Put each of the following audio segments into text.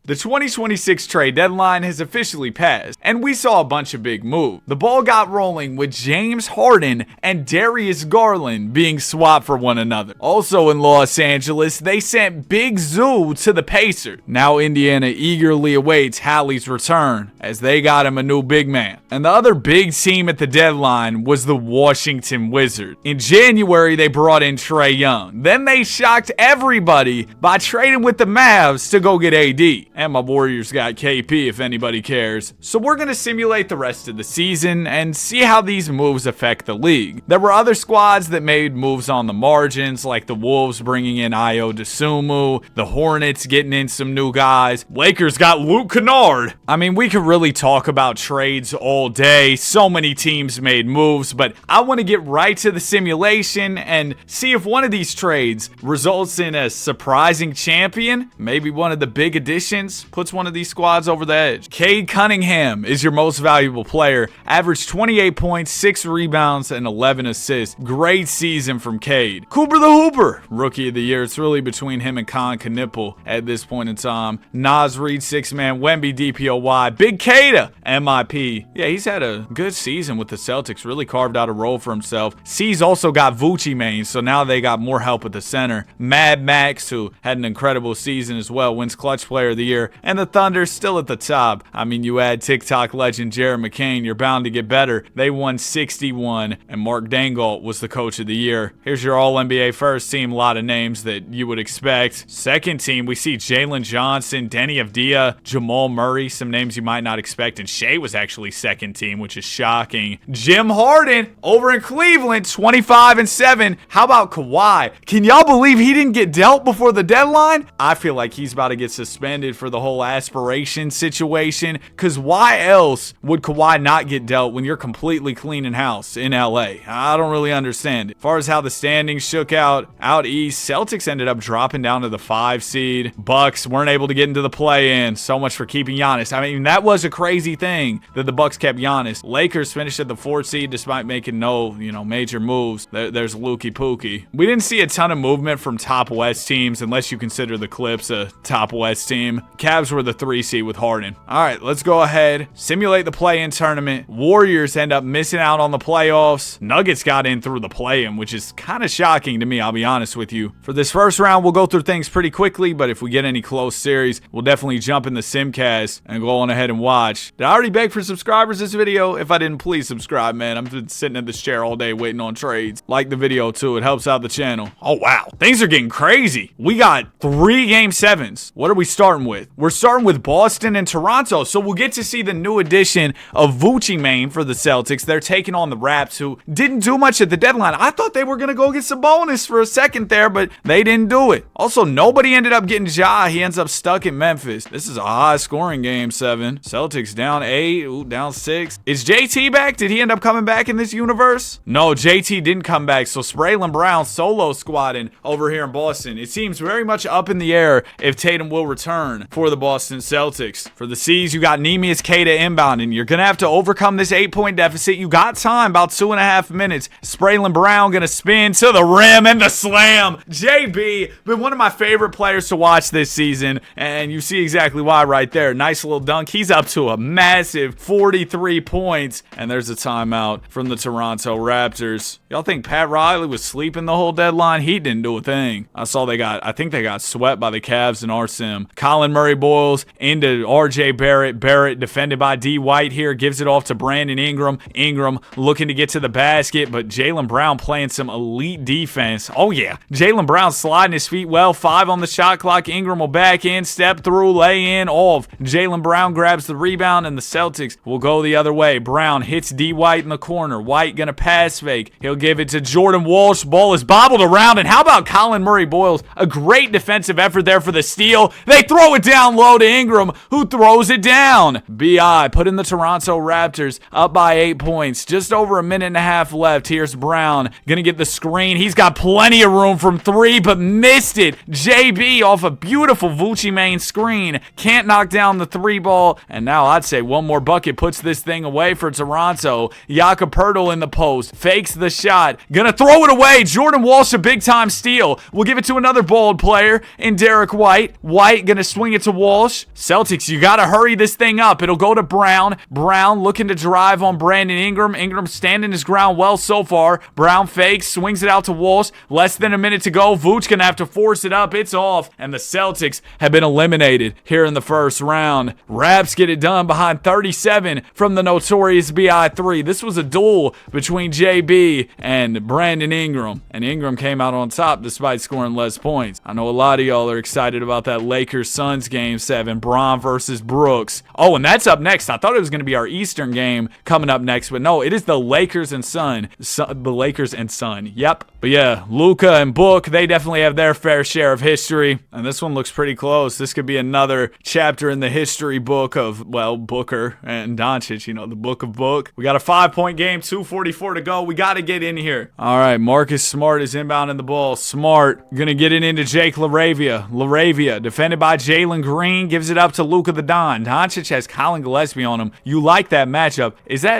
The 2026 trade deadline has officially passed, and we saw a bunch of big moves. The ball got rolling with James Harden and Darius Garland being swapped for one another. Also in Los Angeles, they sent Big Zoo to the Pacers. Now Indiana eagerly awaits Hallie's return as they got him a new big man. And the other big team at the deadline was the Washington Wizards. In January, they brought in Trae Young. Then they shocked everybody by trading with the Mavs to go get AD. And my Warriors got KP if anybody cares. So we're going to simulate the rest of the season and see how these moves affect the league. There were other squads that made moves on the margins, like the Wolves bringing in Ayo Dosunmu, the Hornets getting in some new guys. Lakers got Luke Kennard. I mean, we could really talk about trades all day. So many teams made moves, but I want to get right to the simulation and see if one of these trades results in a surprising champion, maybe one of the big additions, puts one of these squads over the edge. Cade Cunningham is your most valuable player. Averaged 28 points, 6 rebounds, and 11 assists. Great season from Cade. Cooper the Hooper, rookie of the year. It's really between him and Con Knipple at this point in time. Nas Reed, 6-man. Wemby, DPOY. Big Kada, MIP. Yeah, he's had a good season with the Celtics. Really carved out a role for himself. C's also got Vucci main, so now they got more help at the center. Mad Max, who had an incredible season as well, wins Clutch Player of the Year. And the Thunder still at the top. I mean, you add TikTok legend Jared McCain, you're bound to get better. They won 61, and Mark Dangault was the coach of the year. Here's your All-NBA first team. A lot of names that you would expect. Second team, we see Jalen Johnson, Denny Avdia, Jamal Murray, some names you might not expect. And Shea was actually second team, which is shocking. Jim Harden over in Cleveland, 25-7. How about Kawhi? Can y'all believe he didn't get dealt before the deadline? I feel like he's about to get suspended for the whole aspiration situation, because why else would Kawhi not get dealt when you're completely cleaning house in LA? I don't really understand it. As far as how the standings shook out east, Celtics ended up dropping down to the 5 seed. Bucks weren't able to get into the play-in. So much for keeping Giannis. I mean, that was a crazy thing that the Bucks kept Giannis. Lakers finished at the 4th seed despite making no, major moves. There's Lukey Pookie. We didn't see a ton of movement from top West teams, unless you consider the Clips a top West team. Cavs were the 3 seed with Harden. All right, let's go ahead, simulate the play-in tournament. Warriors end up missing out on the playoffs. Nuggets got in through the play-in, which is kind of shocking to me, I'll be honest with you. For this first round, we'll go through things pretty quickly, but if we get any close series, we'll definitely jump in the Simcast and go on ahead and watch. Did I already beg for subscribers this video? If I didn't, please subscribe, man. I've been sitting in this chair all day waiting on trades. Like the video too, it helps out the channel. Oh wow, things are getting crazy. We got 3 game 7s. What are we starting with? We're starting with Boston and Toronto, so we'll get to see the new addition of Vucci main for the Celtics. They're taking on the Raps, who didn't do much at the deadline. I thought they were going to go get some bonus for a second there, but they didn't do it. Also, nobody ended up getting Ja. He ends up stuck in Memphis. This is a high-scoring game 7. Celtics down 8, down 6. Is JT back? Did he end up coming back in this universe? No, JT didn't come back, so Spraylon Brown solo squatting over here in Boston. It seems very much up in the air if Tatum will return for the Boston Celtics. For the C's, you got Neemias Queta inbounding. You're going to have to overcome this 8-point deficit. You got time, about 2.5 minutes. Spraylon Brown going to spin to the rim and the slam. JB, been one of my favorite players to watch this season, and you see exactly why right there. Nice little dunk. He's up to a massive 43 points, and there's a timeout from the Toronto Raptors. Y'all think Pat Riley was sleeping the whole deadline? He didn't do a thing. I think they got swept by the Cavs and RSim. Colin Murray Boyles into RJ Barrett. Barrett defended by D. White here. Gives it off to Brandon Ingram. Ingram looking to get to the basket, but Jaylen Brown playing some elite defense. Oh yeah. Jaylen Brown sliding his feet well. 5 on the shot clock. Ingram will back in, step through, lay in, off. Jaylen Brown grabs the rebound, and the Celtics will go the other way. Brown hits D. White in the corner. White gonna pass fake. He'll give it to Jordan Walsh. Ball is bobbled around, and how about Colin Murray Boyles? A great defensive effort there for the steal. They throw it down low to Ingram, who throws it down. B.I. putting the Toronto Raptors up by 8 points. Just over a minute and a half left. Here's Brown. Gonna get the screen. He's got plenty of room from 3, but missed it. JB off a beautiful Vucci main screen. Can't knock down the 3 ball. And now I'd say one more bucket puts this thing away for Toronto. Jakob Poeltl in the post. Fakes the shot. Gonna throw it away. Jordan Walsh, a big time steal. We'll give it to another bold player in Derek White. White gonna swing it it to Walsh. Celtics, you got to hurry this thing up. It'll go to Brown. Brown looking to drive on Brandon Ingram. Ingram standing his ground well so far. Brown fakes, swings it out to Walsh. Less than a minute to go. Vooch going to have to force it up. It's off. And the Celtics have been eliminated here in the first round. Raps get it done behind 37 from the notorious BI3. This was a duel between JB and Brandon Ingram. And Ingram came out on top despite scoring less points. I know a lot of y'all are excited about that Lakers-Suns Game 7. Bron versus Brooks. Oh, and that's up next. I thought it was going to be our Eastern game coming up next, but no, it is the Lakers and Sun. The Lakers and Sun. Yep. But yeah, Luka and Book, they definitely have their fair share of history. And this one looks pretty close. This could be another chapter in the history book of, well, Booker and Doncic, you know, the book of Book. We got a 5-point game, 2:44 to go. We got to get in here. All right, Marcus Smart is inbounding the ball. Smart going to get it into Jake LaRavia. LaRavia, defended by Jalen Green, gives it up to Luka the Don. Doncic has Colin Gillespie on him. You like that matchup.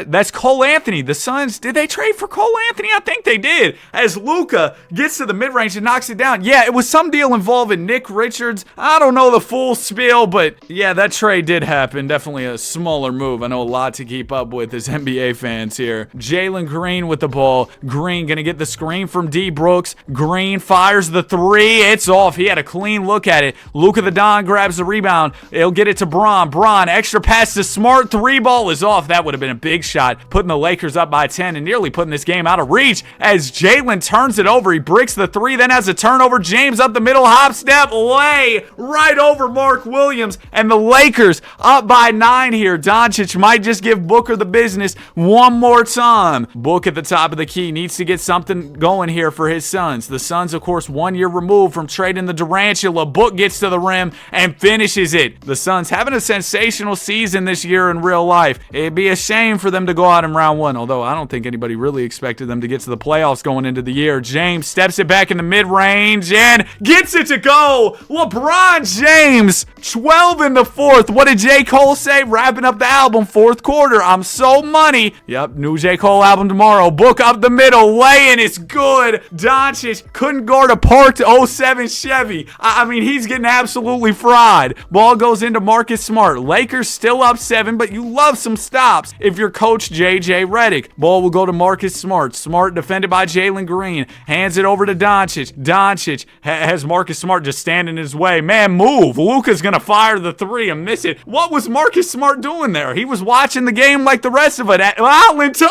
That's Cole Anthony. The Suns, did they trade for Cole Anthony? I think they did. As Luka gets to the mid-range and knocks it down. Yeah, it was some deal involving Nick Richards. I don't know the full spiel, but yeah, that trade did happen. Definitely a smaller move. I know a lot to keep up with as NBA fans here. Jalen Green with the ball. Green gonna get the screen from D. Brooks. Green fires the three. It's off. He had a clean look at it. Luka the Don grabs the rebound. He'll get it to Bron. Bron, extra pass to Smart. Three ball is off. That would have been a big shot, putting the Lakers up by 10 and nearly putting this game out of reach as Jalen turns it over. He bricks the three, then has a turnover. James up the middle, hop, step, lay right over Mark Williams, and the Lakers up by 9 here. Doncic might just give Booker the business one more time. Book at the top of the key needs to get something going here for his Suns. The Suns, of course, 1 year removed from trading the Durantula. Book gets to the rim and finishes it. The Suns having a sensational season this year in real life. It'd be a shame for them to go out in round 1, although I don't think anybody really expected them to get to the playoffs going into the year. James steps it back in the mid-range and gets it to go. LeBron James, 12 in the fourth. What did J. Cole say? Wrapping up the album, fourth quarter. I'm so money. Yep, new J. Cole album tomorrow. Book up the middle, laying, it's good. Doncic couldn't guard a parked 07 Chevy. I mean, he's getting absolutely fried. Ball goes into Marcus Smart. Lakers still up 7, but you love some stops if you're Coach J.J. Redick. Ball will go to Marcus Smart. Smart defended by Jalen Green. Hands it over to Doncic. Doncic has Marcus Smart just standing in his way. Man, move. Luka's going to fire the three and miss it. What was Marcus Smart doing there? He was watching the game like the rest of it. Allen to...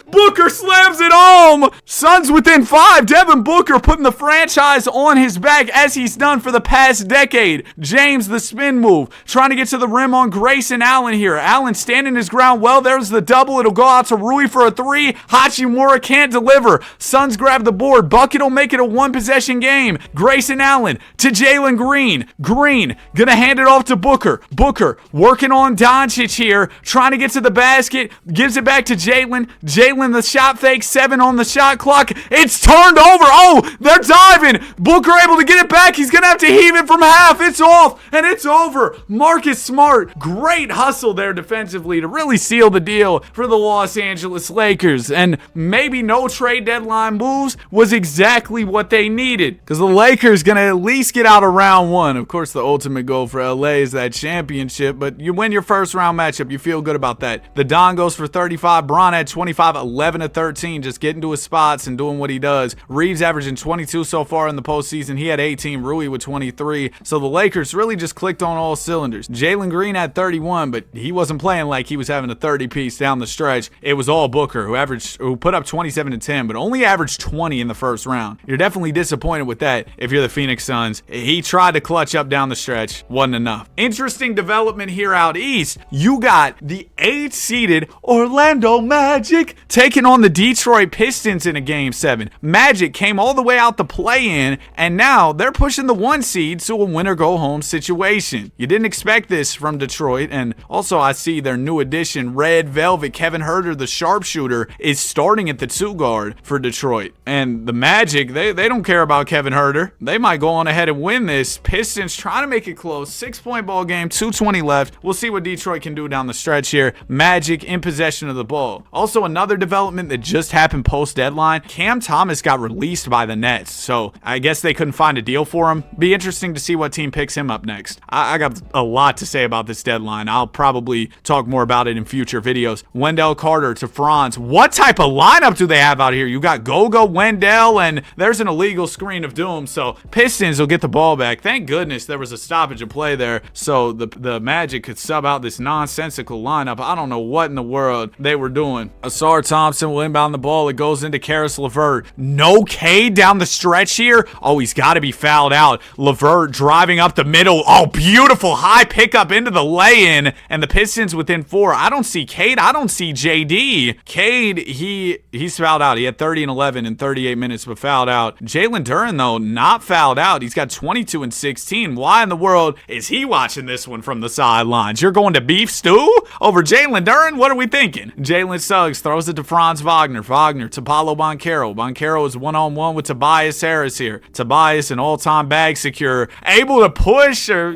Booker slams it home. Suns within 5. Devin Booker putting the franchise on his back as he's done for the past decade. James, the spin move. Trying to get to the rim on Grayson Allen here. Allen standing his ground well. There's the double. It'll go out to Rui for a 3. Hachimura can't deliver. Suns grab the board. Bucket will make it a one-possession game. Grayson Allen to Jalen Green. Green gonna hand it off to Booker. Booker working on Doncic here. Trying to get to the basket. Gives it back to Jalen. Jalen the shot fake. 7 on the shot clock. It's turned over. Oh, they're diving. Booker able to get it back. He's gonna have to heave it from half. It's off and it's over. Marcus Smart. Great hustle there defensively to really seal the deal for the Los Angeles Lakers. And maybe no trade deadline moves was exactly what they needed, because the Lakers gonna at least get out of round 1. Of course, the ultimate goal for LA is that championship, but you win your first round matchup, you feel good about that. The Don goes for 35. Bron had 25, 11 to 13, just getting to his spots and doing what he does. Reeves averaging 22 so far in the postseason. He had 18. Rui with 23. So the Lakers really just clicked on all cylinders. Jalen Green had 31, but he wasn't playing like he was having a 30-piece down the stretch. It was all Booker who put up 27 and 10, but only averaged 20 in the first round. You're definitely disappointed with that if you're the Phoenix Suns. He tried to clutch up down the stretch. Wasn't enough. Interesting development here out east. You got the 8-seeded Orlando Magic taking on the Detroit Pistons in a Game 7. Magic came all the way out the play-in, and now they're pushing the 1 seed to a win-or-go-home situation. You didn't expect this from Detroit, and also I see their new addition, Red Velvet, Kevin Huerter, the sharpshooter, is starting at the 2 guard for Detroit. And the Magic, they don't care about Kevin Huerter. They might go on ahead and win this. Pistons trying to make it close. 6-point ball game, 2:20 left. We'll see what Detroit can do down the stretch here. Magic in possession of the ball. Also, another development that just happened post-deadline. Cam Thomas got released by the Nets, so I guess they couldn't find a deal for him. Be interesting to see what team picks him up next. I got a lot to say about this deadline. I'll probably talk more about it in future videos. Wendell Carter to Franz. What type of lineup do they have out here? You got Goga, Wendell, and there's an illegal screen of doom, so Pistons will get the ball back. Thank goodness there was a stoppage of play there, so the Magic could sub out this nonsensical lineup. I don't know what in the world they were doing. Asar Thompson will inbound the ball. It goes into Karis LeVert. No Cade down the stretch here. Oh, he's got to be fouled out. LeVert driving up the middle. Oh, beautiful high pickup into the lay-in, and the Pistons within 4. I don't see Cade. I don't see JD. Cade, he's fouled out. He had 30 and 11 in 38 minutes, but fouled out. Jalen Duren, though, not fouled out. He's got 22 and 16. Why in the world is he watching this one from the sidelines? You're going to beef stew over Jalen Duren? What are we thinking? Jalen Suggs throws it to Franz Wagner. Wagner to Paolo Banchero. Banchero is one-on-one with Tobias Harris here. Tobias, an all-time bag secure, able to push or,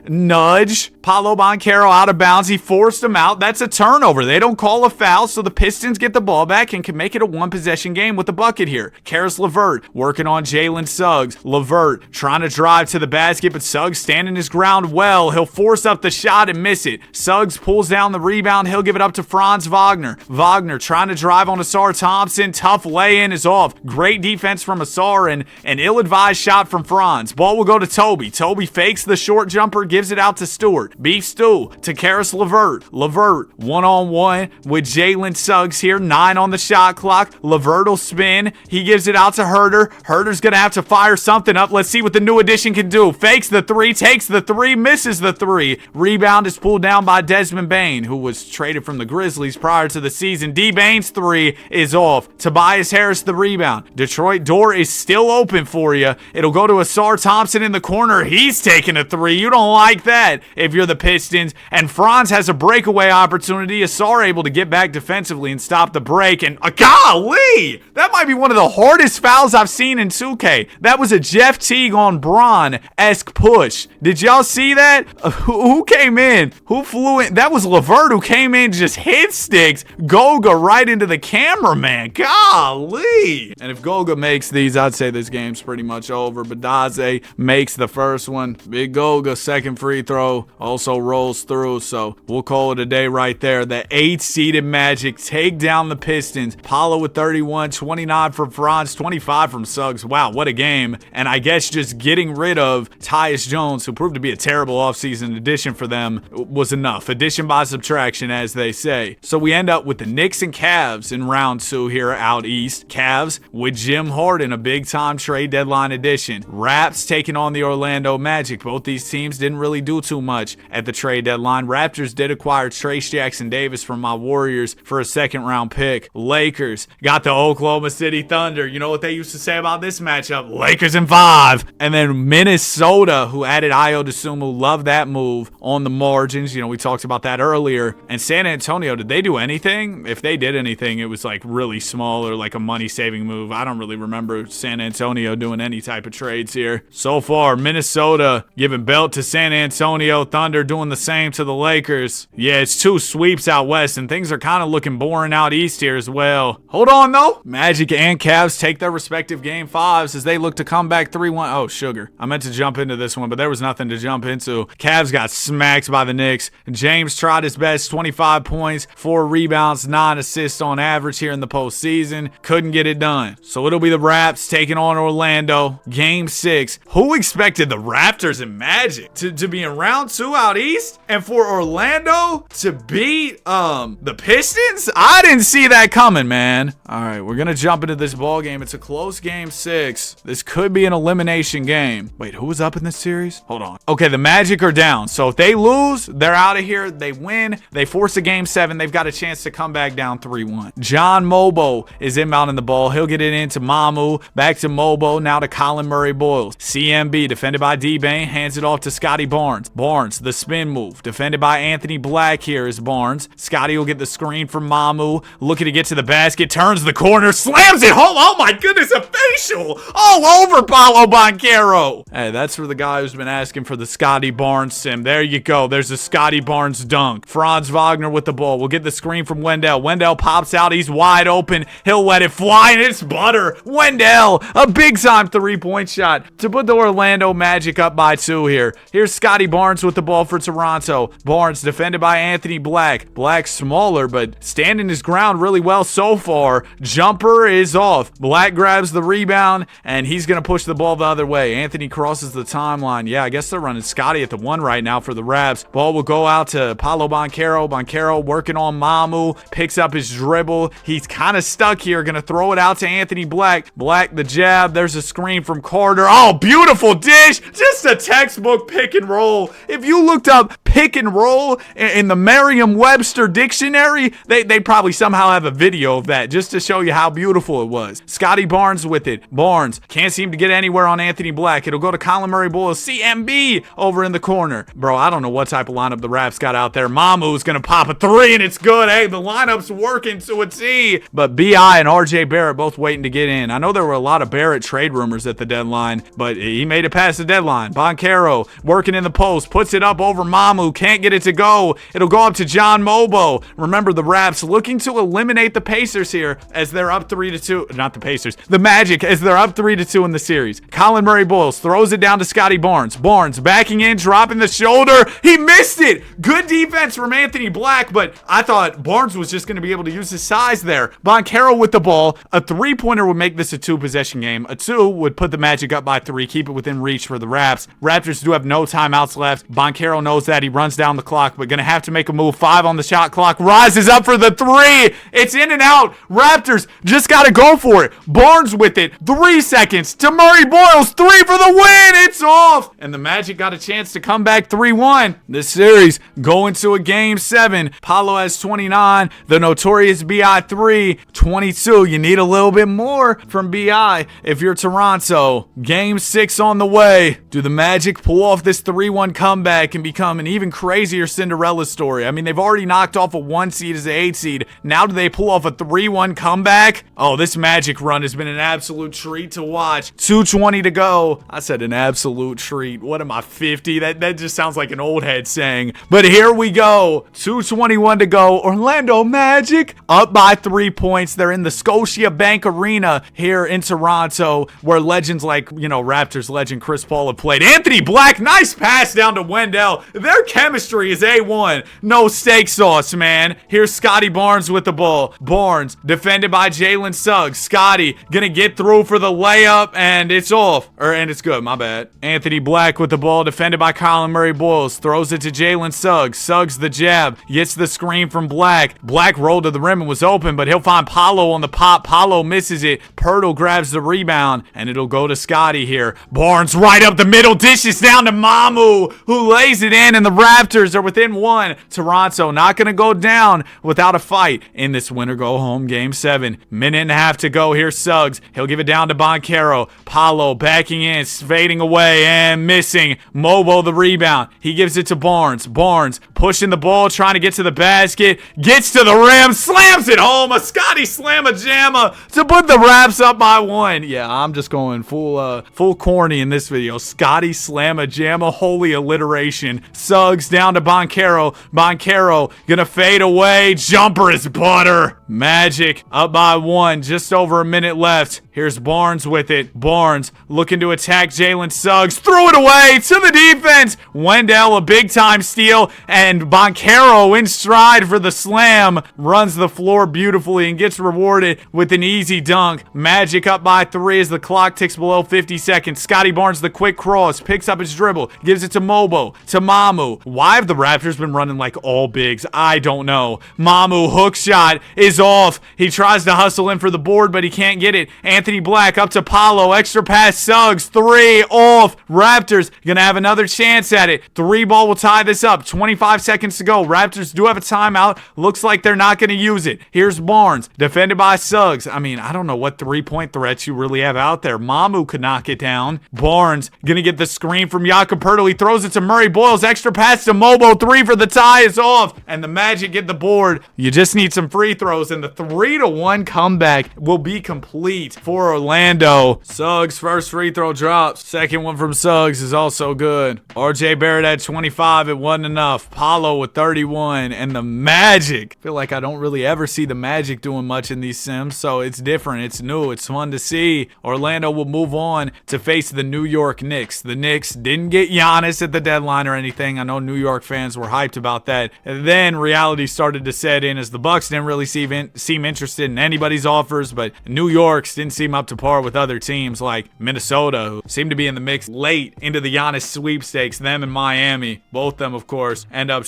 nudge Paolo Banchero out of bounds. He forced him out. That's a turnover. They don't call a foul, so the Pistons get the ball back and can make it a one-possession game with the bucket here. Karis LeVert working on Jalen Suggs. LeVert trying to drive to the basket, but Suggs standing his ground well. He'll force up the shot and miss it. Suggs pulls down the rebound. He'll give it up to Franz Wagner. Wagner trying to drive on Asar Thompson. Tough lay-in is off. Great defense from Asar and an ill-advised shot from Franz. Ball will go to Toby. Toby fakes the short jumper, gives it out to Stewart. Beef stew to Karis LeVert. LeVert one-on-one with Jalen Suggs here. 9 on the shot clock. LeVert will spin. He gives it out to Herter. Herter's going to have to fire something up. Let's see what the new addition can do. Fakes the 3, takes the 3, misses the 3. Rebound is pulled down by Desmond Bane, who was traded from the Grizzlies prior to the season. D. Bane's 3 is off. Tobias Harris the rebound. Detroit door is still open for you. It'll go to Asar Thompson in the corner. He's taking a 3. You don't like that if you're the Pistons. And Franz has a breakaway opportunity. Asar able to get back defensively and stop the break. And golly, that might be one of the hardest fouls I've seen in 2K. That was a Jeff Teague on Braun-esque push. Did y'all see that? Who came in? Who flew in? That was LeVert who came in, just hit sticks Goga right into the cameraman. Golly. And if Goga makes these, I'd say this game's pretty much over. But Daze makes the first one. Big Goga, second free throw, also rolls through. So we'll call it a day right there. The 8-seeded Magic take down the Pistons. Paulo with 31, 29 from Franz, 25 from Suggs. Wow, what a game. And I guess just getting rid of Tyus Jones, who proved to be a terrible offseason addition for them, was enough. Addition by subtraction, as they say. So we end up with the Knicks and Cavs in round 2 here out east. Cavs with Jim Harden, a big-time trade deadline addition. Raps taking on the Orlando Magic. Both these teams didn't really do too much at the trade deadline. Raptors did acquire Trace Jackson-Davis from my Warriors for a second-round pick. Lakers got the Oklahoma City Thunder. You know what they used to say about this matchup? Lakers in 5. And then Minnesota, who added Ayo Dosunmu, love that move on the margins. We talked about that earlier. And San Antonio, did they do anything? If they did anything, it was like really small or like a money-saving move. I don't really remember San Antonio doing any type of trades here. So far, Minnesota giving belt to San Antonio, Thunder doing the same to the Lakers. Yeah, it's 2 sweeps out west, and things are kind of looking boring out east here as well. Hold on, though. Magic and Cavs take their respective game 5s as they look to come back 3-1. Oh, sugar. I meant to jump into this one, but there was nothing to jump into. Cavs got smacked by the Knicks. James tried his best, 25 points, 4 rebounds, 9 assists on average here in the postseason. Couldn't get it done. So it'll be the Raps taking on Orlando. Game 6. Who expected the Raptors and Magic to be in round 2 out east? And for Orlando to beat the Pistons? I didn't see that coming, man. All right, we're going to jump into this ball game. It's a close game 6. This could be an elimination game. Wait, who was up in this series? Hold on. Okay, the Magic are down. So if they lose, they're out of here. They win. They force a game 7. They've got a chance to come back down 3-1. John Mobo is inbounding the ball. He'll get it into Mamu. Back to Mobo. Now to Colin Murray-Boyles. CMB defended by D-Bane. Hands it off to Scotty Barnes. Barnes, the spin move. Defended by Anthony Black here is Barnes. Scotty will get the screen from Mamu. Looking to get to the basket. Turns the corner. Slams it home. Oh my goodness, a facial all over Paolo Banchero. Hey, that's for the guy who's been asking for the Scotty Barnes sim. There you go. There's a Scotty Barnes dunk. Franz Wagner with the ball. We'll get the screen from Wendell. Wendell pops out. He's wide open. He'll let it fly, and it's butter. Wendell, a big-time three-point shot to put the Orlando Magic up by 2 here. Here's Scotty Barnes with the ball for Toronto. Barnes defended by Anthony Black. Black smaller, but standing his ground really well so far. Jumper is off. Black grabs the rebound, and he's going to push the ball the other way. Anthony crosses the timeline. Yeah, I guess they're running Scotty at the 1 right now for the Raps. Ball will go out to Paolo Banchero. Banchero working on Mamu. Picks up his dribble. He's kind of stuck here. Going to throw it out to Anthony Black. Black the jab. There's a screen from Carter. Oh, beautiful dish. Just a textbook pick and roll. If you looked up pick and roll in the Merriam-Webster dictionary, they probably somehow have a video of that just to show you how beautiful it was. Scotty Barnes with it. Barnes can't seem to get anywhere on Anthony Black. It'll go to Colin Murray-Boyle. CMB over in the corner. Bro, I don't know what type of lineup the Raps got out there. Mamu's going to pop a 3, and it's good. Hey, the lineup's working to a T. But B.I. and R.J. Barrett both waiting to get in. I know there were a lot of Barrett trade rumors at the deadline, but he made it past the deadline. Banchero working in the post. Puts it up over Mamu. Can't get it to go. It'll go up to John Mobo. Remember, the Raps looking to eliminate the Pacers here as they're up 3-2. Not the Pacers. The Magic as they're up 3-2 in the series. Colin Murray-Boyles throws it down to Scotty Barnes. Barnes backing in, dropping the shoulder. He missed it. Good defense from Anthony Black, but I thought Barnes was just going to be able to use his size there. Banchero with the ball. A 3-pointer would make this a 2-possession game. A 2 would put the Magic up by 3, keep it within reach for the Raps. Raptors do have no timeouts left. Banchero knows that. He runs down the clock, but going to have to make a move. 5 on the shot clock. Rises up for the 3. It's in and out. Raptors just got to go for it. Barnes with it. 3 seconds to Murray-Boyles. 3 for the win. It's off. And the Magic got a chance to come back 3-1. This series going to a game 7. Paolo has 29. The notorious B.I. 3. 22. You need a little bit more from B.I. if you're Toronto. Game 6 on the way. Do the Magic pull off this 3-1 comeback and become an even crazier Cinderella story? I mean, they've already knocked off a 1 seed as an 8 seed. Now do they pull off a 3-1 comeback? Oh, this Magic run has been an absolute treat to watch. 2:20 to go. I said an absolute treat. What am I, 50? That just sounds like an old head saying. But here we go. 2:21 to go. Orlando Magic up by 3 points. They're in the Scotiabank Arena here in Toronto, where legends like, Raptors legend Chris Paul have played. Anthony Black, nice pass down to Wendell. Their chemistry is A1. No steak sauce, man. Here's Scotty Barnes with the ball. Barnes defended by Jalen Suggs. Scotty gonna get through for the layup, and it's off. And it's good, my bad. Anthony Black with the ball, defended by Colin Murray-Boyles. Throws it to Jalen Suggs. Suggs the jab. Gets the screen from Black. Black rolled to the rim and was open, but he'll find Paolo on the pop. Paolo misses it. Pirtle grabs the rebound, and it'll go to Scotty here. Barnes right up the middle. Dishes down to Mamu, who lays it in, and the Raptors are within 1. Toronto not going to go down without a fight in this win-or-go-home game 7. Minute and a half to go. Here's Suggs. He'll give it down to Banchero. Paolo backing in, fading away, and missing. Mobo the rebound. He gives it to Barnes. Barnes pushing the ball, trying to get to the basket. Gets to the rim, slams it home. A Scotty slam-a-jamma to put the Raps up by 1. Yeah, I'm just going full corny in this video. Scotty slam-a-jamma, holy alliteration. Suggs down to Banchero. Banchero gonna fade away. Jumper is butter. Magic up by 1. Just over a minute left. Here's Barnes with it. Barnes looking to attack Jalen Suggs. Threw it away to the defense. Wendell, a big-time steal. And Banchero in stride for the slam. Runs the floor beautifully and gets rewarded with an easy dunk. Magic up by 3 as the clock ticks below 50 seconds. Scotty Barnes, the quick cross. Picks up his dribble. Gives it to Mobo. To Mamu. Why have the Raptors been running like all bigs? I don't know. Mamu, hook shot is off. He tries to hustle in for the board, but he can't get it. Anthony Black up to Paolo. Extra pass. Suggs. 3 off. Raptors gonna have another chance at it. 3 ball will tie this up. 25 seconds to go. Raptors do have a timeout. Looks like they're not gonna use it. Here's Barnes. Defended by Suggs. I mean, I don't know what 3-point threats you really have out there. Mamu could knock it down. Barnes gonna get the screen from Jakob Poeltl. He throws it to Murray-Boyles. Extra pass to Mobo. 3 for the tie is off. And the Magic get the board. You just need some free throws. finals, and the 3-1 comeback will be complete for Orlando. Suggs first free throw drops. Second one from Suggs is also good. RJ Barrett at 25. It wasn't enough. Paolo with 31. And the Magic. I feel like I don't really ever see the Magic doing much in these sims, so it's different. It's new. It's fun to see. Orlando will move on to face the New York Knicks. The Knicks didn't get Giannis at the deadline or anything. I know New York fans were hyped about that. And then reality started to set in as the Bucks didn't really seem interested in anybody's offers, but New York's didn't seem up to par with other teams like Minnesota, who seemed to be in the mix late into the Giannis sweepstakes. Them and Miami, both them of course, ended up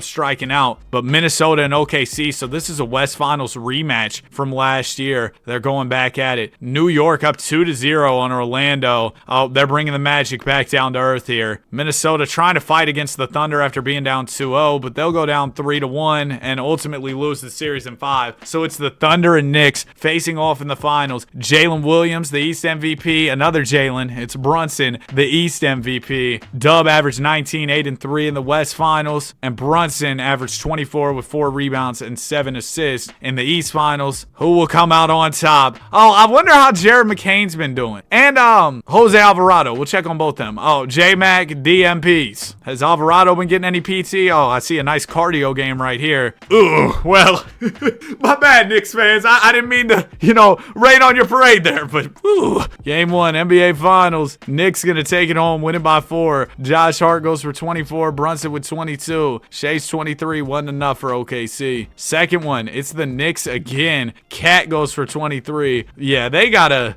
striking out. But Minnesota and OKC, so this is a West Finals rematch from last year. They're going back at it. New York up 2-0 on Orlando. Oh, they're bringing the Magic back down to earth here. Minnesota trying to fight against the Thunder after being down 2-0, but they'll go down 3-1 and ultimately lose the series in 5. So it's the Thunder and Knicks facing off in the finals. Jalen Williams, the East MVP. Another Jalen. It's Brunson, the East MVP. Dub averaged 19, 8, and 3 in the West Finals. And Brunson averaged 24 with 4 rebounds and 7 assists in the East Finals. Who will come out on top? Oh, I wonder how Jared McCain's been doing. And Jose Alvarado. We'll check on both them. Oh, J-Mac, DMPs. Has Alvarado been getting any PT? Oh, I see a nice cardio game right here. Ooh, well, my bad, Knicks fans. I didn't mean to, rain on your parade there, but ooh. Game 1, NBA Finals. Knicks gonna take it home, win it by 4. Josh Hart goes for 24. Brunson with 22. Shea's 23. Wasn't enough for OKC. Second one, it's the Knicks again. Cat goes for 23. Yeah, they gotta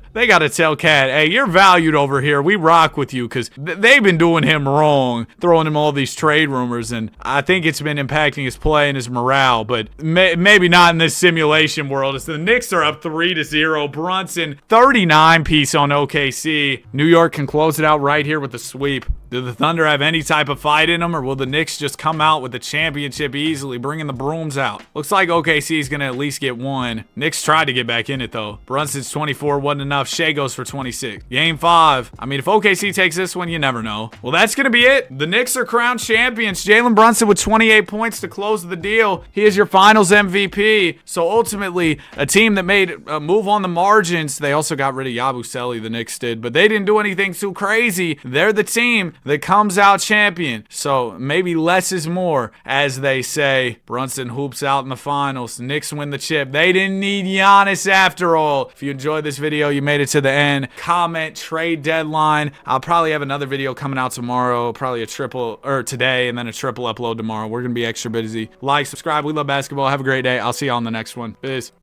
tell Cat, hey, you're valued over here. We rock with you, because they've been doing him wrong, throwing him all these trade rumors, and I think it's been impacting his play and his morale, but maybe not in this simulation world. As the Knicks are up 3-0. Brunson, 39 piece on OKC. New York can close it out right here with a sweep. Do the Thunder have any type of fight in them, or will the Knicks just come out with the championship easily, bringing the brooms out? Looks like OKC is going to at least get one. Knicks tried to get back in it, though. Brunson's 24 wasn't enough. Shea goes for 26. Game 5. I mean, if OKC takes this one, you never know. Well, that's going to be it. The Knicks are crowned champions. Jalen Brunson with 28 points to close the deal. He is your finals MVP. So ultimately, a team that made a move on the margins. They also got rid of Yabusele, the Knicks did, but they didn't do anything too crazy. They're the team that comes out champion. So maybe less is more, as they say. Brunson hoops out in the finals. Knicks win the chip. They didn't need Giannis after all. If you enjoyed this video, you made it to the end. Comment, trade deadline. I'll probably have another video coming out tomorrow. Probably today, and then a triple upload tomorrow. We're going to be extra busy. Like, subscribe. We love basketball. Have a great day. I'll see you on the next one. Peace.